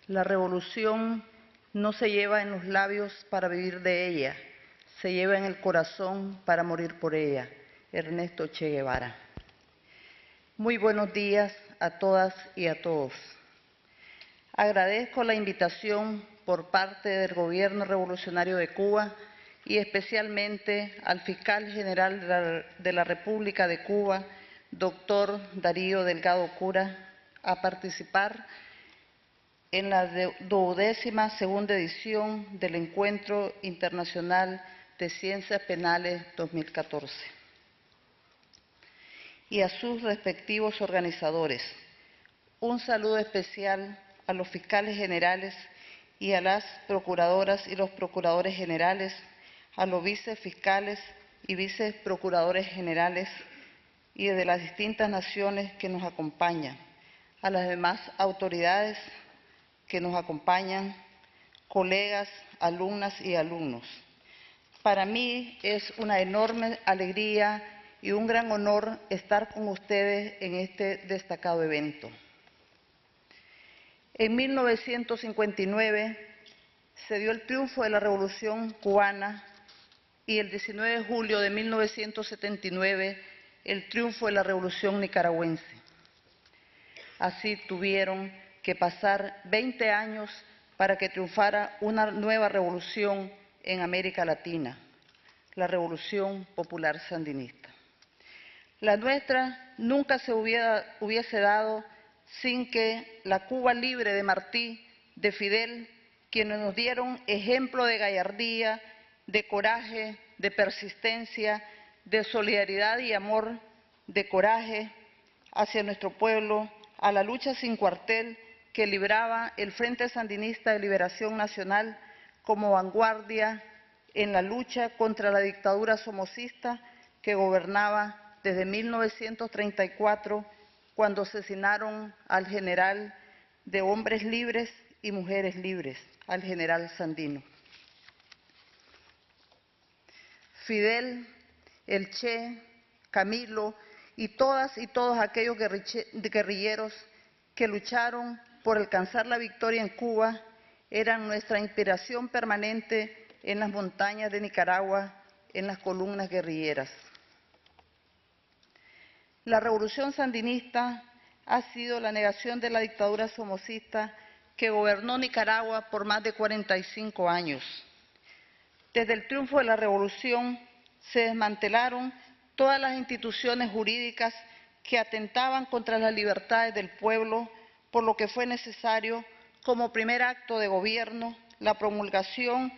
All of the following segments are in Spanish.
La revolución no se lleva en los labios para vivir de ella, se lleva en el corazón para morir por ella. Ernesto Che Guevara. Muy buenos días a todas y a todos. Agradezco la invitación por parte del Gobierno Revolucionario de Cuba y especialmente al Fiscal General de la República de Cuba, doctor Darío Delgado Cura, a participar en la 22ª edición del Encuentro Internacional de Ciencias Penales 2014, y a sus respectivos organizadores. Un saludo especial a los fiscales generales y a las procuradoras y los procuradores generales, a los vicefiscales y viceprocuradores generales y de las distintas naciones que nos acompañan, a las demás autoridades que nos acompañan, colegas, alumnas y alumnos. Para mí es una enorme alegría y un gran honor estar con ustedes en este destacado evento. En 1959 se dio el triunfo de la Revolución Cubana y el 19 de julio de 1979 el triunfo de la Revolución Nicaragüense. Así tuvieron que pasar 20 años para que triunfara una nueva revolución en América Latina, la Revolución Popular Sandinista. La nuestra nunca se hubiese dado sin que la Cuba libre de Martí, de Fidel, quienes nos dieron ejemplo de gallardía, de coraje, de persistencia, de solidaridad y amor, de coraje hacia nuestro pueblo, a la lucha sin cuartel que libraba el Frente Sandinista de Liberación Nacional como vanguardia en la lucha contra la dictadura somocista que gobernaba desde 1934, cuando asesinaron al general de hombres libres y mujeres libres, al general Sandino. Fidel, el Che, Camilo y todas y todos aquellos guerrilleros que lucharon por alcanzar la victoria en Cuba eran nuestra inspiración permanente en las montañas de Nicaragua, en las columnas guerrilleras. La revolución sandinista ha sido la negación de la dictadura somocista que gobernó Nicaragua por más de 45 años. Desde el triunfo de la revolución se desmantelaron todas las instituciones jurídicas que atentaban contra las libertades del pueblo, por lo que fue necesario, como primer acto de gobierno, la promulgación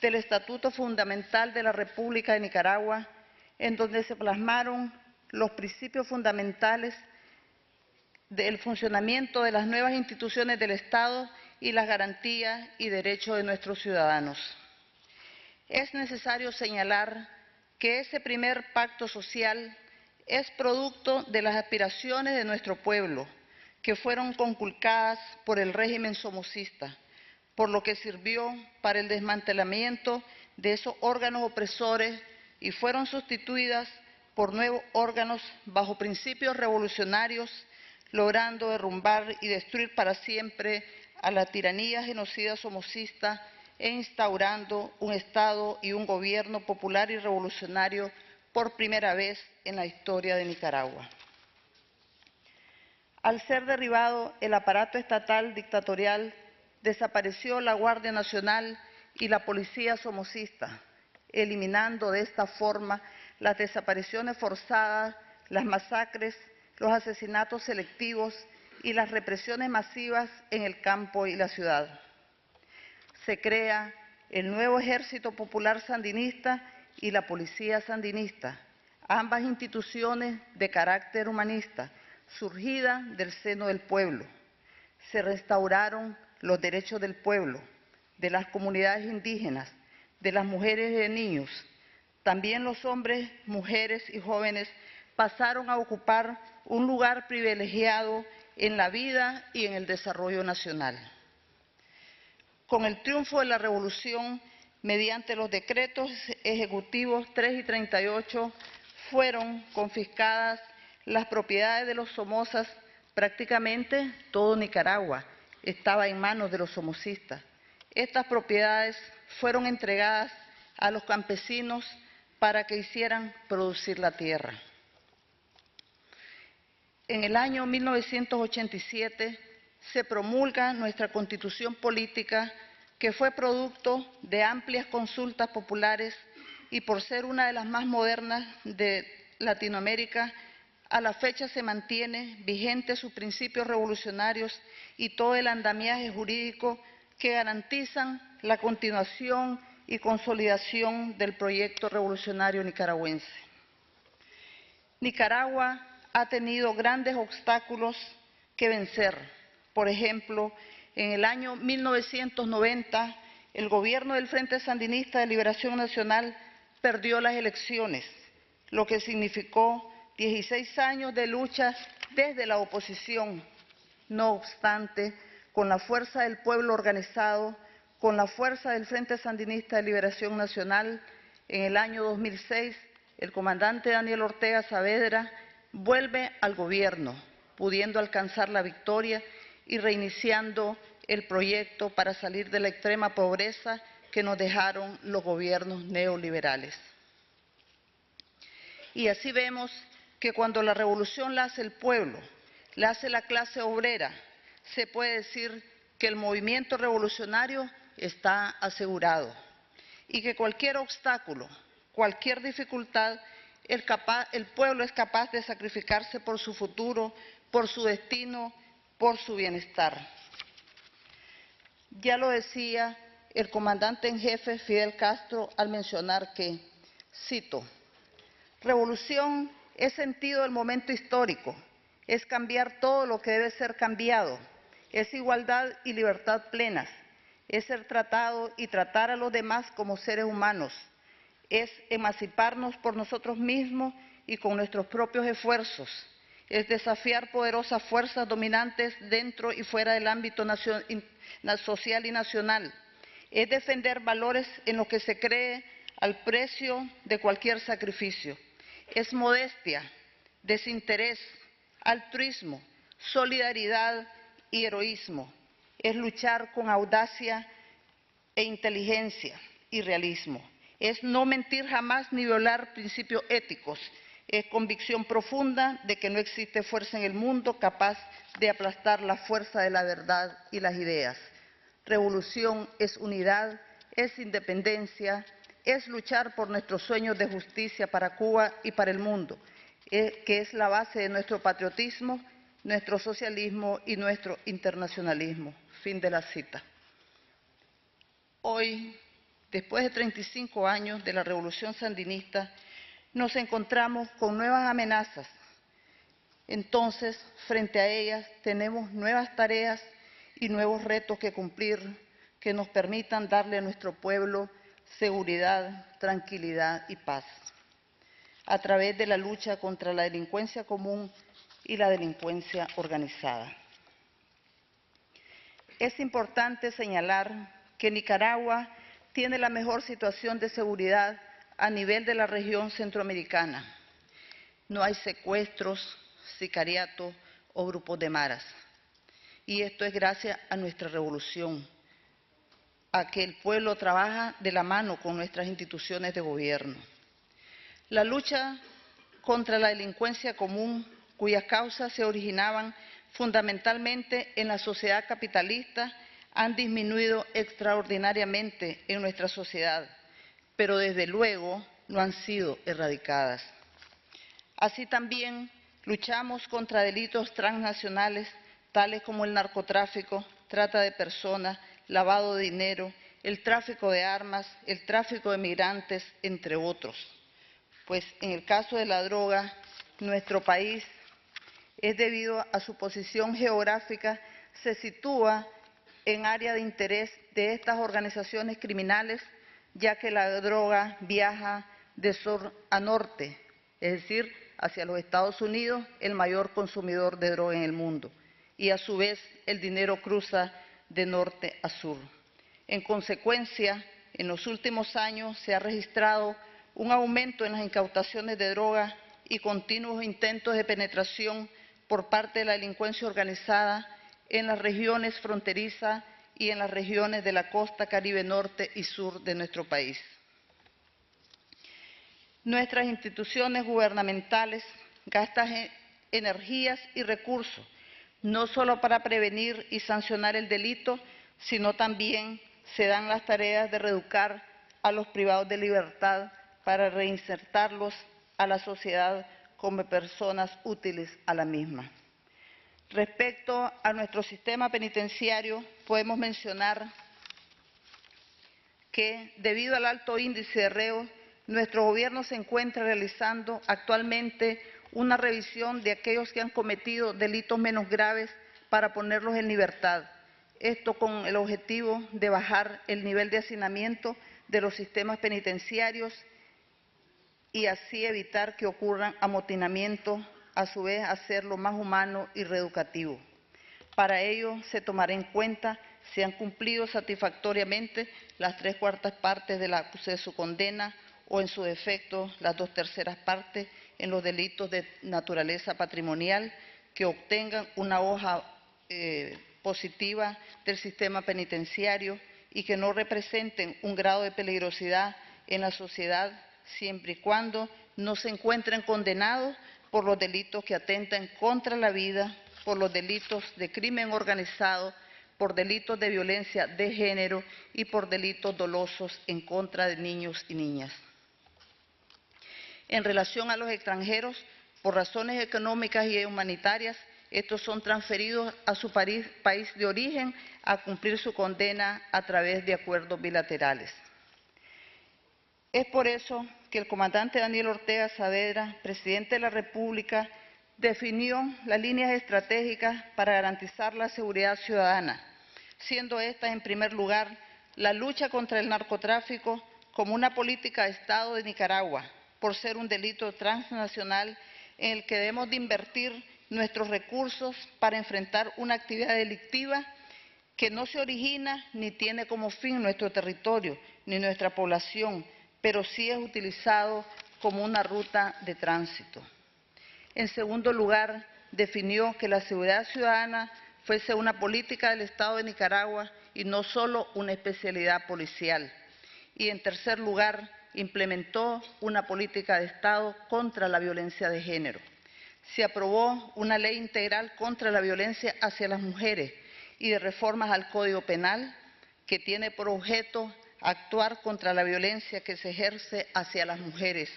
del Estatuto Fundamental de la República de Nicaragua, en donde se plasmaron los principios fundamentales del funcionamiento de las nuevas instituciones del Estado y las garantías y derechos de nuestros ciudadanos. Es necesario señalar que ese primer pacto social es producto de las aspiraciones de nuestro pueblo, que fueron conculcadas por el régimen somocista, por lo que sirvió para el desmantelamiento de esos órganos opresores y fueron sustituidas por nuevos órganos bajo principios revolucionarios, logrando derrumbar y destruir para siempre a la tiranía genocida somocista e instaurando un Estado y un gobierno popular y revolucionario por primera vez en la historia de Nicaragua. Al ser derribado el aparato estatal dictatorial, desapareció la Guardia Nacional y la Policía somocista, eliminando de esta forma las desapariciones forzadas, las masacres, los asesinatos selectivos y las represiones masivas en el campo y la ciudad. Se crea el nuevo Ejército Popular Sandinista y la Policía Sandinista, ambas instituciones de carácter humanista, surgidas del seno del pueblo. Se restauraron los derechos del pueblo, de las comunidades indígenas, de las mujeres y de niños. También los hombres, mujeres y jóvenes pasaron a ocupar un lugar privilegiado en la vida y en el desarrollo nacional. Con el triunfo de la revolución, mediante los decretos ejecutivos 3 y 38, fueron confiscadas las propiedades de los Somozas, prácticamente todo Nicaragua, estaba en manos de los somocistas. Estas propiedades fueron entregadas a los campesinos para que hicieran producir la tierra. En el año 1987 se promulga nuestra Constitución Política, que fue producto de amplias consultas populares y por ser una de las más modernas de Latinoamérica, a la fecha se mantiene vigente sus principios revolucionarios y todo el andamiaje jurídico que garantizan la continuación y consolidación del proyecto revolucionario nicaragüense. Nicaragua ha tenido grandes obstáculos que vencer. Por ejemplo, en el año 1990, el gobierno del Frente Sandinista de Liberación Nacional perdió las elecciones, lo que significó 16 años de lucha desde la oposición. No obstante, con la fuerza del pueblo organizado, con la fuerza del Frente Sandinista de Liberación Nacional, en el año 2006, el comandante Daniel Ortega Saavedra vuelve al gobierno, pudiendo alcanzar la victoria y reiniciando el proyecto para salir de la extrema pobreza que nos dejaron los gobiernos neoliberales. Y así vemos que cuando la revolución la hace el pueblo, la hace la clase obrera, se puede decir que el movimiento revolucionario está asegurado y que cualquier obstáculo, cualquier dificultad, el pueblo es capaz de sacrificarse por su futuro, por su destino, por su bienestar. Ya lo decía el comandante en jefe Fidel Castro al mencionar que, cito, revolución es sentido del momento histórico, es cambiar todo lo que debe ser cambiado, es igualdad y libertad plenas, es ser tratado y tratar a los demás como seres humanos, es emanciparnos por nosotros mismos y con nuestros propios esfuerzos, es desafiar poderosas fuerzas dominantes dentro y fuera del ámbito social y nacional, es defender valores en los que se cree al precio de cualquier sacrificio, es modestia, desinterés, altruismo, solidaridad y heroísmo, es luchar con audacia e inteligencia y realismo, es no mentir jamás ni violar principios éticos, es convicción profunda de que no existe fuerza en el mundo capaz de aplastar la fuerza de la verdad y las ideas. Revolución es unidad, es independencia, es luchar por nuestros sueños de justicia para Cuba y para el mundo, que es la base de nuestro patriotismo, nuestro socialismo y nuestro internacionalismo. Fin de la cita. Hoy, después de 35 años de la Revolución Sandinista, nos encontramos con nuevas amenazas. Entonces, frente a ellas, tenemos nuevas tareas y nuevos retos que cumplir que nos permitan darle a nuestro pueblo seguridad, tranquilidad y paz, a través de la lucha contra la delincuencia común y la delincuencia organizada. Es importante señalar que Nicaragua tiene la mejor situación de seguridad a nivel de la región centroamericana. No hay secuestros, sicariato o grupos de maras. Y esto es gracias a nuestra revolución, a que el pueblo trabaja de la mano con nuestras instituciones de gobierno. La lucha contra la delincuencia común, cuyas causas se originaban fundamentalmente en la sociedad capitalista, han disminuido extraordinariamente en nuestra sociedad, pero desde luego no han sido erradicadas. Así también luchamos contra delitos transnacionales, tales como el narcotráfico, trata de personas, lavado de dinero, el tráfico de armas, el tráfico de migrantes, entre otros. Pues en el caso de la droga, nuestro país, es debido a su posición geográfica, se sitúa en área de interés de estas organizaciones criminales, ya que la droga viaja de sur a norte, es decir, hacia los Estados Unidos, el mayor consumidor de droga en el mundo, y a su vez el dinero cruza de norte a sur. En consecuencia, en los últimos años se ha registrado un aumento en las incautaciones de droga y continuos intentos de penetración por parte de la delincuencia organizada en las regiones fronterizas y en las regiones de la costa Caribe Norte y Sur de nuestro país. Nuestras instituciones gubernamentales gastan energías y recursos, no solo para prevenir y sancionar el delito, sino también se dan las tareas de reeducar a los privados de libertad para reinsertarlos a la sociedad como personas útiles a la misma. Respecto a nuestro sistema penitenciario, podemos mencionar que, debido al alto índice de reos, nuestro gobierno se encuentra realizando actualmente una revisión de aquellos que han cometido delitos menos graves para ponerlos en libertad. Esto con el objetivo de bajar el nivel de hacinamiento de los sistemas penitenciarios y así evitar que ocurran amotinamientos, a su vez hacerlo más humano y reeducativo. Para ello se tomará en cuenta si han cumplido satisfactoriamente las 3/4 partes de su condena o en su defecto las 2/3 partes en los delitos de naturaleza patrimonial, que obtengan una hoja positiva del sistema penitenciario y que no representen un grado de peligrosidad en la sociedad, siempre y cuando no se encuentren condenados por los delitos que atentan contra la vida, por los delitos de crimen organizado, por delitos de violencia de género y por delitos dolosos en contra de niños y niñas. En relación a los extranjeros, por razones económicas y humanitarias, estos son transferidos a su país de origen a cumplir su condena a través de acuerdos bilaterales. Es por eso que el comandante Daniel Ortega Saavedra, presidente de la República, definió las líneas estratégicas para garantizar la seguridad ciudadana, siendo esta, en primer lugar, la lucha contra el narcotráfico como una política de Estado de Nicaragua, por ser un delito transnacional en el que debemos de invertir nuestros recursos para enfrentar una actividad delictiva que no se origina ni tiene como fin nuestro territorio ni nuestra población, pero sí es utilizado como una ruta de tránsito. En segundo lugar, definió que la seguridad ciudadana fuese una política del Estado de Nicaragua y no solo una especialidad policial. Y en tercer lugar, implementó una política de Estado contra la violencia de género. Se aprobó una ley integral contra la violencia hacia las mujeres y de reformas al Código Penal que tiene por objeto actuar contra la violencia que se ejerce hacia las mujeres,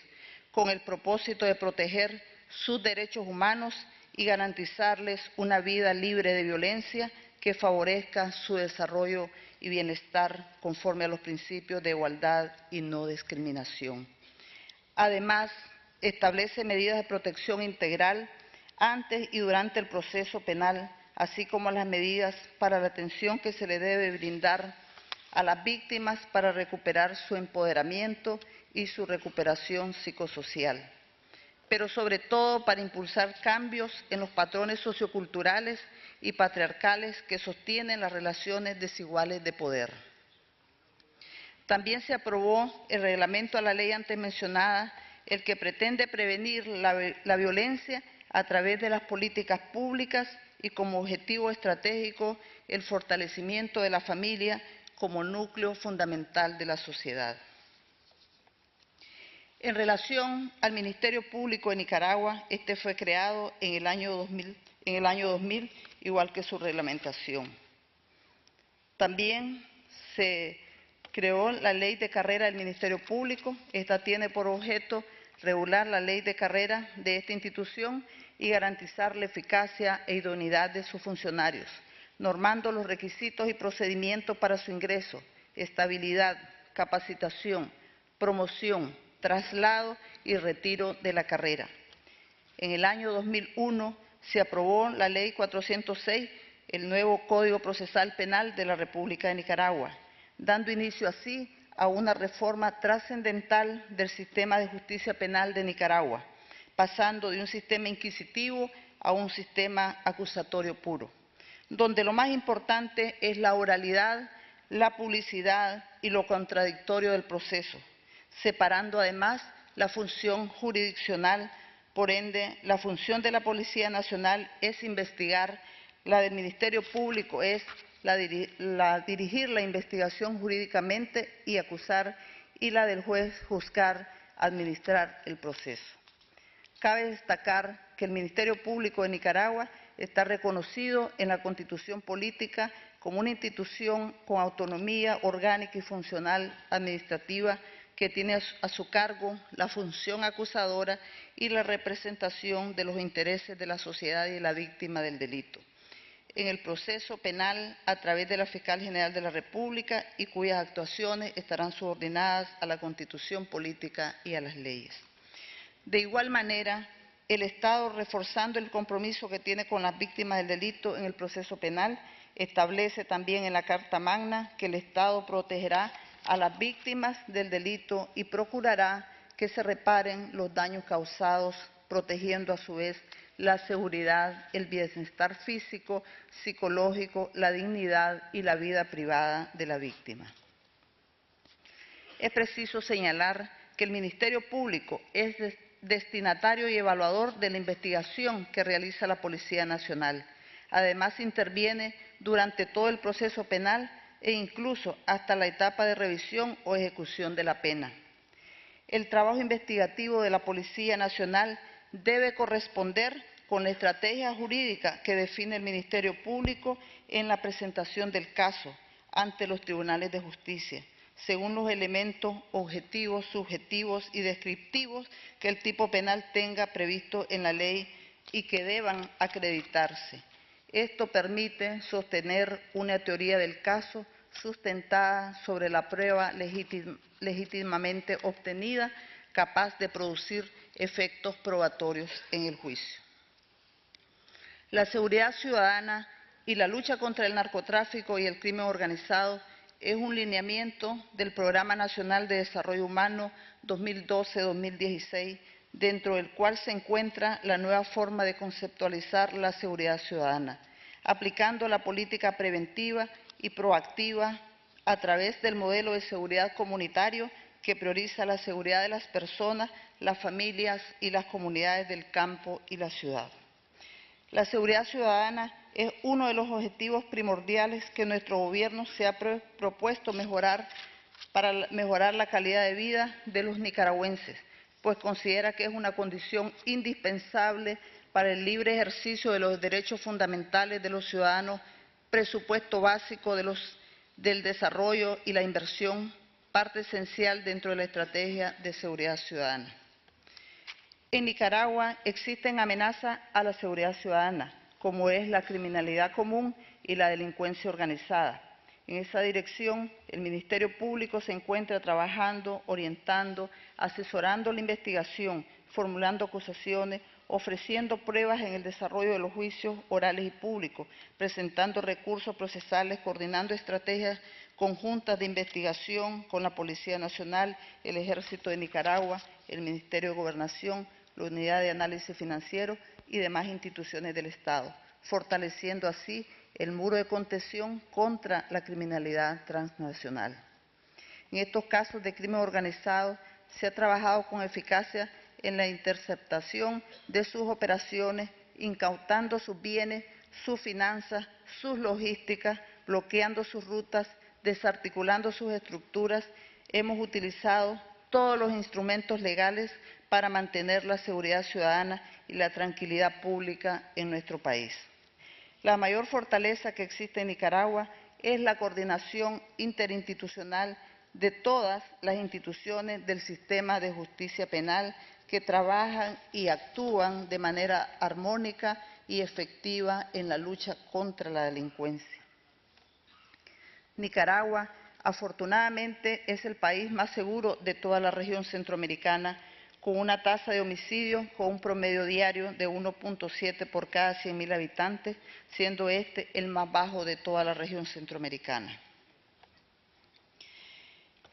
con el propósito de proteger sus derechos humanos y garantizarles una vida libre de violencia que favorezca su desarrollo y bienestar conforme a los principios de igualdad y no discriminación. Además, establece medidas de protección integral antes y durante el proceso penal, así como las medidas para la atención que se le debe brindar a las víctimas para recuperar su empoderamiento y su recuperación psicosocial, pero sobre todo para impulsar cambios en los patrones socioculturales y patriarcales que sostienen las relaciones desiguales de poder. También se aprobó el reglamento a la ley antes mencionada, el que pretende prevenir la violencia a través de las políticas públicas y como objetivo estratégico el fortalecimiento de la familia como núcleo fundamental de la sociedad. En relación al Ministerio Público de Nicaragua, este fue creado en el año 2000, igual que su reglamentación. También se creó la Ley de Carrera del Ministerio Público. Esta tiene por objeto regular la ley de carrera de esta institución y garantizar la eficacia e idoneidad de sus funcionarios, normando los requisitos y procedimientos para su ingreso, estabilidad, capacitación, promoción, traslado y retiro de la carrera. En el año 2001 se aprobó la Ley 406, el nuevo Código Procesal Penal de la República de Nicaragua, dando inicio así a una reforma trascendental del sistema de justicia penal de Nicaragua, pasando de un sistema inquisitivo a un sistema acusatorio puro, donde lo más importante es la oralidad, la publicidad y lo contradictorio del proceso, separando además la función jurisdiccional. Por ende, la función de la Policía Nacional es investigar La del Ministerio Público es dirigir la investigación jurídicamente y acusar, y la del juez juzgar, administrar el proceso. Cabe destacar que el Ministerio Público de Nicaragua está reconocido en la Constitución Política como una institución con autonomía orgánica y funcional administrativa que tiene a su cargo la función acusadora y la representación de los intereses de la sociedad y de la víctima del delito en el proceso penal a través de la Fiscal General de la República y cuyas actuaciones estarán subordinadas a la Constitución Política y a las leyes. De igual manera, el Estado, reforzando el compromiso que tiene con las víctimas del delito en el proceso penal, establece también en la Carta Magna que el Estado protegerá a las víctimas del delito y procurará que se reparen los daños causados, protegiendo a su vez la seguridad, el bienestar físico, psicológico, la dignidad y la vida privada de la víctima. Es preciso señalar que el Ministerio Público es destinatario y evaluador de la investigación que realiza la Policía Nacional. Además, interviene durante todo el proceso penal e incluso hasta la etapa de revisión o ejecución de la pena. El trabajo investigativo de la Policía Nacional debe corresponder con la estrategia jurídica que define el Ministerio Público en la presentación del caso ante los tribunales de justicia, según los elementos objetivos, subjetivos y descriptivos que el tipo penal tenga previsto en la ley y que deban acreditarse. Esto permite sostener una teoría del caso sustentada sobre la prueba legítimamente obtenida, capaz de producir efectos probatorios en el juicio. La seguridad ciudadana y la lucha contra el narcotráfico y el crimen organizado es un lineamiento del Programa Nacional de Desarrollo Humano 2012-2016, dentro del cual se encuentra la nueva forma de conceptualizar la seguridad ciudadana, aplicando la política preventiva y proactiva a través del modelo de seguridad comunitario que prioriza la seguridad de las personas, las familias y las comunidades del campo y la ciudad. La seguridad ciudadana es uno de los objetivos primordiales que nuestro gobierno se ha propuesto mejorar para mejorar la calidad de vida de los nicaragüenses, pues considera que es una condición indispensable para el libre ejercicio de los derechos fundamentales de los ciudadanos, presupuesto básico del desarrollo y la inversión, parte esencial dentro de la estrategia de seguridad ciudadana. En Nicaragua existen amenazas a la seguridad ciudadana, como es la criminalidad común y la delincuencia organizada. En esa dirección, el Ministerio Público se encuentra trabajando, orientando, asesorando la investigación, formulando acusaciones, ofreciendo pruebas en el desarrollo de los juicios orales y públicos, presentando recursos procesales, coordinando estrategias conjuntas de investigación con la Policía Nacional, el Ejército de Nicaragua, el Ministerio de Gobernación, la Unidad de Análisis Financiero y demás instituciones del Estado, fortaleciendo así el muro de contención contra la criminalidad transnacional. En estos casos de crimen organizado se ha trabajado con eficacia en la interceptación de sus operaciones, incautando sus bienes, sus finanzas, sus logísticas, bloqueando sus rutas, desarticulando sus estructuras. Hemos utilizado todos los instrumentos legales para mantener la seguridad ciudadana y la tranquilidad pública en nuestro país. La mayor fortaleza que existe en Nicaragua es la coordinación interinstitucional de todas las instituciones del sistema de justicia penal que trabajan y actúan de manera armónica y efectiva en la lucha contra la delincuencia. Nicaragua, afortunadamente, es el país más seguro de toda la región centroamericana, con una tasa de homicidios con un promedio diario de 1.7 por cada 100.000 habitantes, siendo este el más bajo de toda la región centroamericana.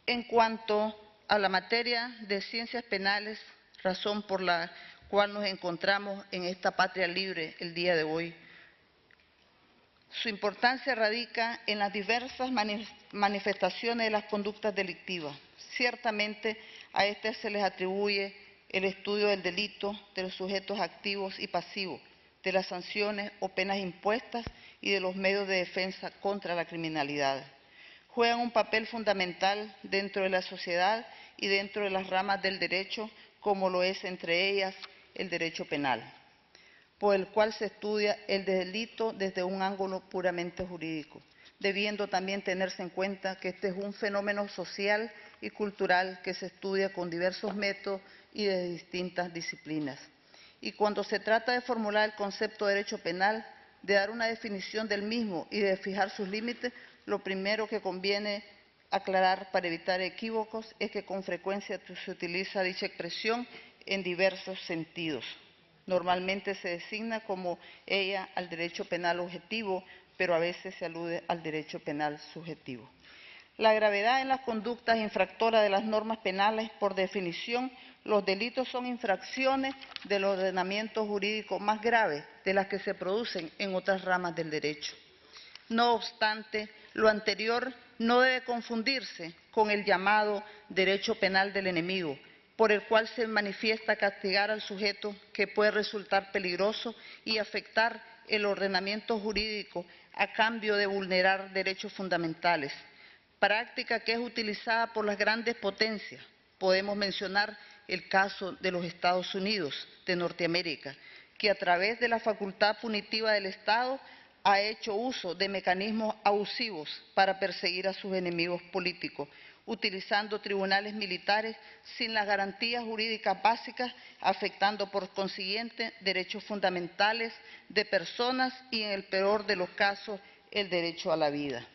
En cuanto a la materia de ciencias penales, razón por la cual nos encontramos en esta patria libre el día de hoy, su importancia radica en las diversas manifestaciones de las conductas delictivas. Ciertamente a estas se les atribuye el estudio del delito, de los sujetos activos y pasivos, de las sanciones o penas impuestas y de los medios de defensa contra la criminalidad. Juegan un papel fundamental dentro de la sociedad y dentro de las ramas del derecho, como lo es entre ellas el derecho penal, por el cual se estudia el delito desde un ángulo puramente jurídico, debiendo también tenerse en cuenta que este es un fenómeno social y cultural que se estudia con diversos métodos y de distintas disciplinas. Y cuando se trata de formular el concepto de derecho penal, de dar una definición del mismo y de fijar sus límites, lo primero que conviene aclarar para evitar equívocos es que con frecuencia se utiliza dicha expresión en diversos sentidos. Normalmente se designa como ella al derecho penal objetivo, pero a veces se alude al derecho penal subjetivo. La gravedad en las conductas infractoras de las normas penales, por definición, los delitos son infracciones del ordenamiento jurídico más graves de las que se producen en otras ramas del derecho. No obstante, lo anterior no debe confundirse con el llamado derecho penal del enemigo, por el cual se manifiesta castigar al sujeto que puede resultar peligroso y afectar el ordenamiento jurídico a cambio de vulnerar derechos fundamentales, práctica que es utilizada por las grandes potencias. Podemos mencionar el caso de los Estados Unidos de Norteamérica, que a través de la facultad punitiva del Estado ha hecho uso de mecanismos abusivos para perseguir a sus enemigos políticos, utilizando tribunales militares sin las garantías jurídicas básicas, afectando por consiguiente derechos fundamentales de personas y, en el peor de los casos, el derecho a la vida.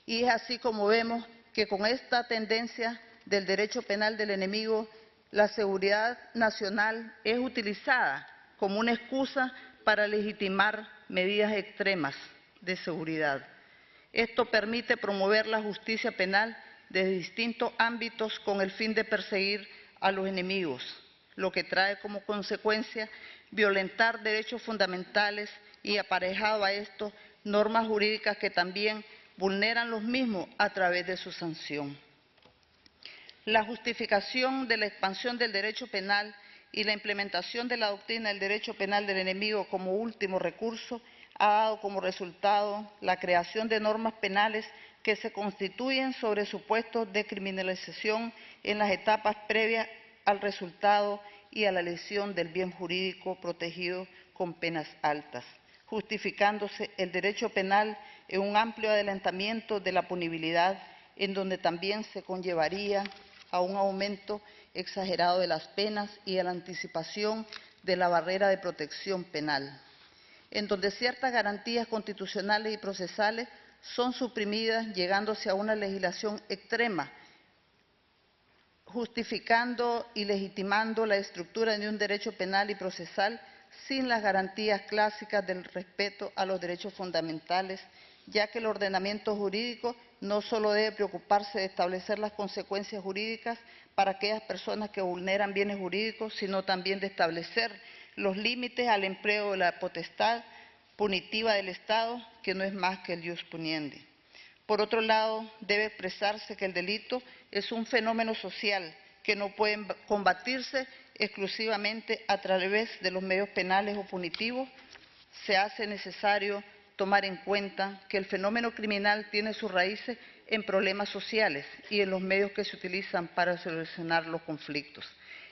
Y es así como vemos que con esta tendencia del derecho penal del enemigo, la seguridad nacional es utilizada como una excusa para legitimar medidas extremas de seguridad. Esto permite promover la justicia penal desde distintos ámbitos con el fin de perseguir a los enemigos, lo que trae como consecuencia violentar derechos fundamentales y, aparejado a esto, normas jurídicas que también vulneran los mismos a través de su sanción. La justificación de la expansión del derecho penal y la implementación de la doctrina del derecho penal del enemigo como último recurso ha dado como resultado la creación de normas penales que se constituyen sobre supuestos de criminalización en las etapas previas al resultado y a la lesión del bien jurídico protegido con penas altas, justificándose el derecho penal en un amplio adelantamiento de la punibilidad, en donde también se conllevaría a un aumento exagerado de las penas y a la anticipación de la barrera de protección penal, en donde ciertas garantías constitucionales y procesales son suprimidas, llegándose a una legislación extrema, justificando y legitimando la estructura de un derecho penal y procesal sin las garantías clásicas del respeto a los derechos fundamentales, ya que el ordenamiento jurídico no solo debe preocuparse de establecer las consecuencias jurídicas para aquellas personas que vulneran bienes jurídicos, sino también de establecer los límites al empleo de la potestad punitiva del Estado, que no es más que el ius puniendi. Por otro lado, debe expresarse que el delito es un fenómeno social que no puede combatirse exclusivamente a través de los medios penales o punitivos. Se hace necesario tomar en cuenta que el fenómeno criminal tiene sus raíces en problemas sociales y en los medios que se utilizan para solucionar los conflictos.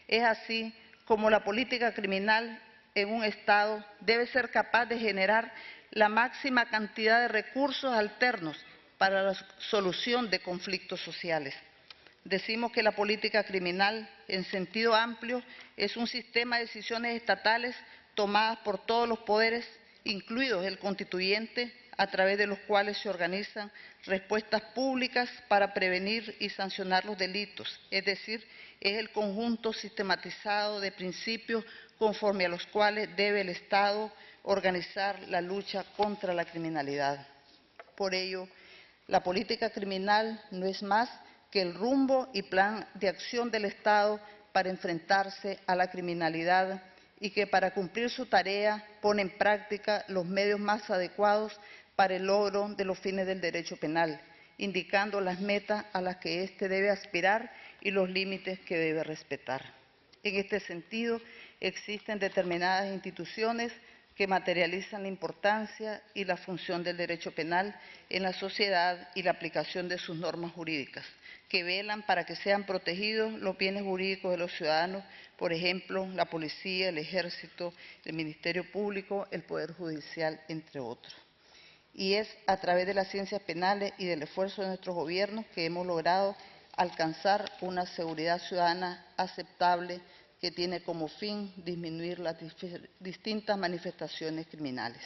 Es así como la política criminal en un Estado debe ser capaz de generar la máxima cantidad de recursos alternos para la solución de conflictos sociales. Decimos que la política criminal, en sentido amplio, es un sistema de decisiones estatales tomadas por todos los poderes, incluidos el constituyente, a través de los cuales se organizan respuestas públicas para prevenir y sancionar los delitos, es decir, es el conjunto sistematizado de principios conforme a los cuales debe el Estado organizar la lucha contra la criminalidad. Por ello, la política criminal no es más que el rumbo y plan de acción del Estado para enfrentarse a la criminalidad y que para cumplir su tarea pone en práctica los medios más adecuados para el logro de los fines del derecho penal, indicando las metas a las que éste debe aspirar y los límites que debe respetar. En este sentido, existen determinadas instituciones que materializan la importancia y la función del derecho penal en la sociedad y la aplicación de sus normas jurídicas, que velan para que sean protegidos los bienes jurídicos de los ciudadanos, por ejemplo, la policía, el ejército, el Ministerio Público, el Poder Judicial, entre otros. Y es a través de las ciencias penales y del esfuerzo de nuestros gobiernos que hemos logrado alcanzar una seguridad ciudadana aceptable que tiene como fin disminuir las distintas manifestaciones criminales.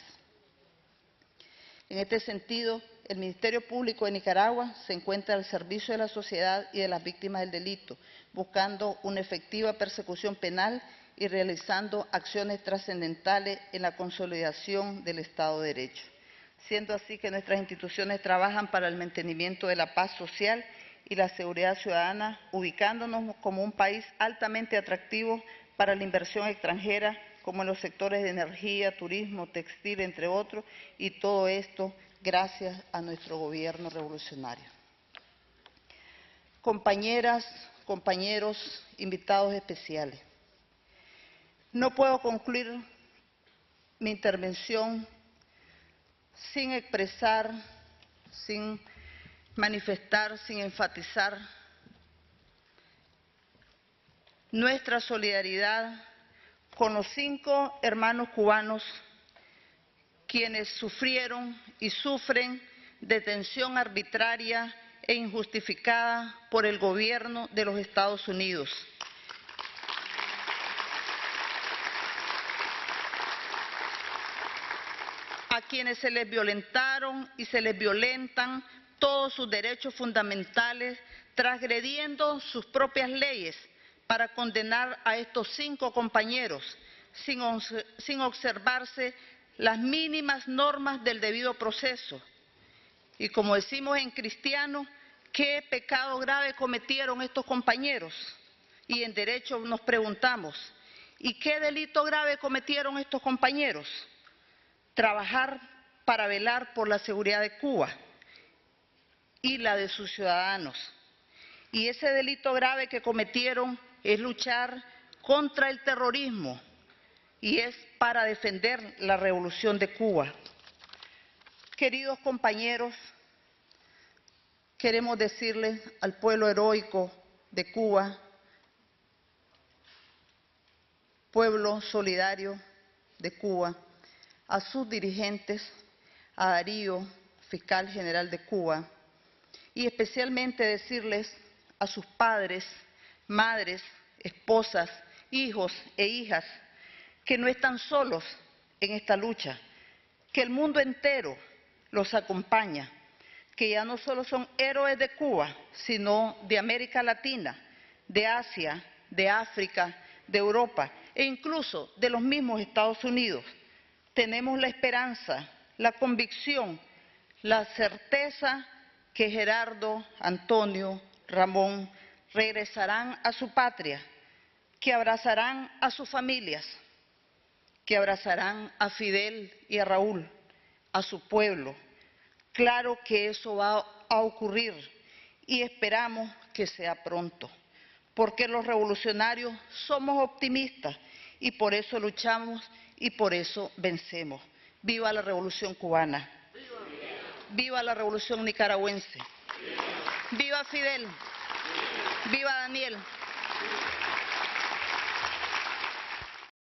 En este sentido, el Ministerio Público de Nicaragua se encuentra al servicio de la sociedad y de las víctimas del delito, buscando una efectiva persecución penal y realizando acciones trascendentales en la consolidación del Estado de Derecho. Siendo así que nuestras instituciones trabajan para el mantenimiento de la paz social y la seguridad ciudadana, ubicándonos como un país altamente atractivo para la inversión extranjera, como en los sectores de energía, turismo, textil, entre otros, y todo esto gracias a nuestro gobierno revolucionario. Compañeras, compañeros, invitados especiales, no puedo concluir mi intervención sin expresar, sin manifestar, sin enfatizar nuestra solidaridad con los 5 hermanos cubanos quienes sufrieron y sufren detención arbitraria e injustificada por el gobierno de los Estados Unidos. A quienes se les violentaron y se les violentan todos sus derechos fundamentales, transgrediendo sus propias leyes para condenar a estos 5 compañeros sin observarse las mínimas normas del debido proceso. Y como decimos en cristiano, ¿qué pecado grave cometieron estos compañeros? Y en derecho nos preguntamos, ¿y qué delito grave cometieron estos compañeros? Trabajar para velar por la seguridad de Cuba y la de sus ciudadanos. Y ese delito grave que cometieron es luchar contra el terrorismo y es para defender la revolución de Cuba. Queridos compañeros, queremos decirles al pueblo heroico de Cuba, pueblo solidario de Cuba, a sus dirigentes, a Darío, fiscal general de Cuba, y especialmente decirles a sus padres, madres, esposas, hijos e hijas que no están solos en esta lucha, que el mundo entero los acompaña, que ya no solo son héroes de Cuba, sino de América Latina, de Asia, de África, de Europa e incluso de los mismos Estados Unidos. Tenemos la esperanza, la convicción, la certeza que Gerardo, Antonio, Ramón regresarán a su patria, que abrazarán a sus familias, que abrazarán a Fidel y a Raúl, a su pueblo. Claro que eso va a ocurrir y esperamos que sea pronto, porque los revolucionarios somos optimistas y por eso luchamos y por eso vencemos. ¡Viva la Revolución Cubana! ¡Viva la Revolución Nicaragüense! ¡Viva Fidel! ¡Viva Daniel!